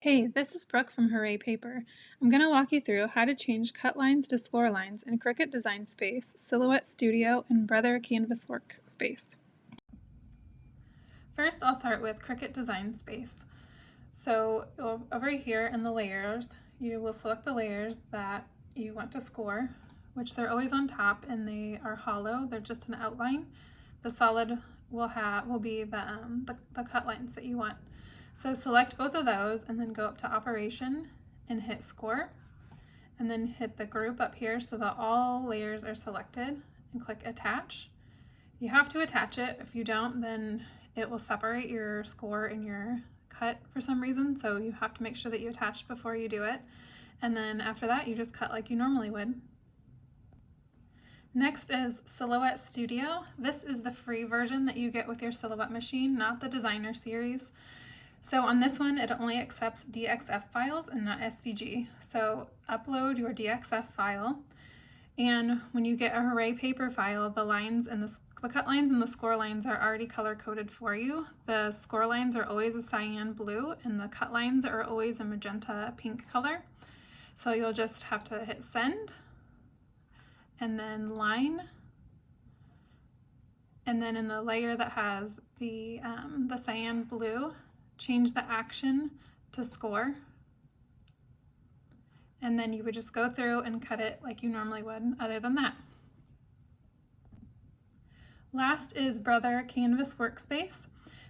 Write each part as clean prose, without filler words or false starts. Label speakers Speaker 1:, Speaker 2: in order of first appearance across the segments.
Speaker 1: Hey, this is Brooke from Hooray Paper. I'm going to walk you through how to change cut lines to score lines in Cricut Design Space, Silhouette Studio, and Brother Canvas Workspace. First, I'll start with Cricut Design Space. So over here in the layers, you will select the layers that you want to score, which they're always on top and they are hollow. They're just an outline. The solid will be the cut lines that you want. So select both of those and then go up to Operation and hit Score, and then hit the group up here so that all layers are selected and click Attach. You have to attach it. If you don't, then it will separate your score and your cut for some reason, so you have to make sure that you attach before you do it. And then after that, you just cut like you normally would. Next is Silhouette Studio. This is the free version that you get with your Silhouette machine, not the Designer series. So on this one, it only accepts DXF files and not SVG. So upload your DXF file, and when you get a Hooray Paper file, the lines and the cut lines and the score lines are already color coded for you. The score lines are always a cyan blue, and the cut lines are always a magenta pink color. So you'll just have to hit send, and then line, and then in the layer that has the cyan blue, change the action to score, and then you would just go through and cut it like you normally would other than that. Last is Brother Canvas Workspace.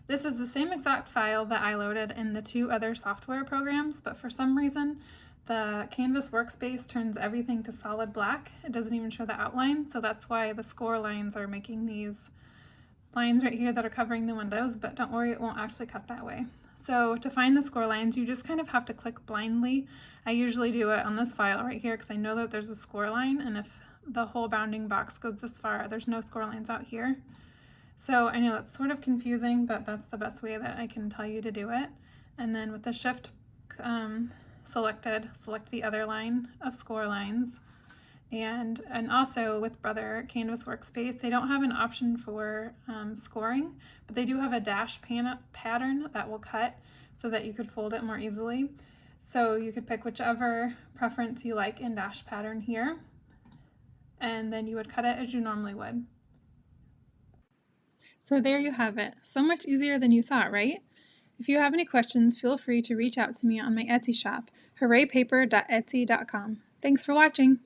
Speaker 1: This is the same exact file that I loaded in the two other software programs, but for some reason the Canvas Workspace turns everything to solid black. It doesn't even show the outline, so that's why the score lines are making these lines right here that are covering the windows, but don't worry, it won't actually cut that way. So to find the score lines, you just kind of have to click blindly. I usually do it on this file right here because I know that there's a score line, and if the whole bounding box goes this far, there's no score lines out here. So I know it's sort of confusing, but that's the best way that I can tell you to do it. And then with the shift selected, select the other line of score lines. And also with Brother Canvas Workspace, they don't have an option for scoring, but they do have a dash pattern that will cut so that you could fold it more easily. So you could pick whichever preference you like in dash pattern here, and then you would cut it as you normally would. So there you have it. So much easier than you thought, right? If you have any questions, feel free to reach out to me on my Etsy shop, hooraypaper.etsy.com. Thanks for watching!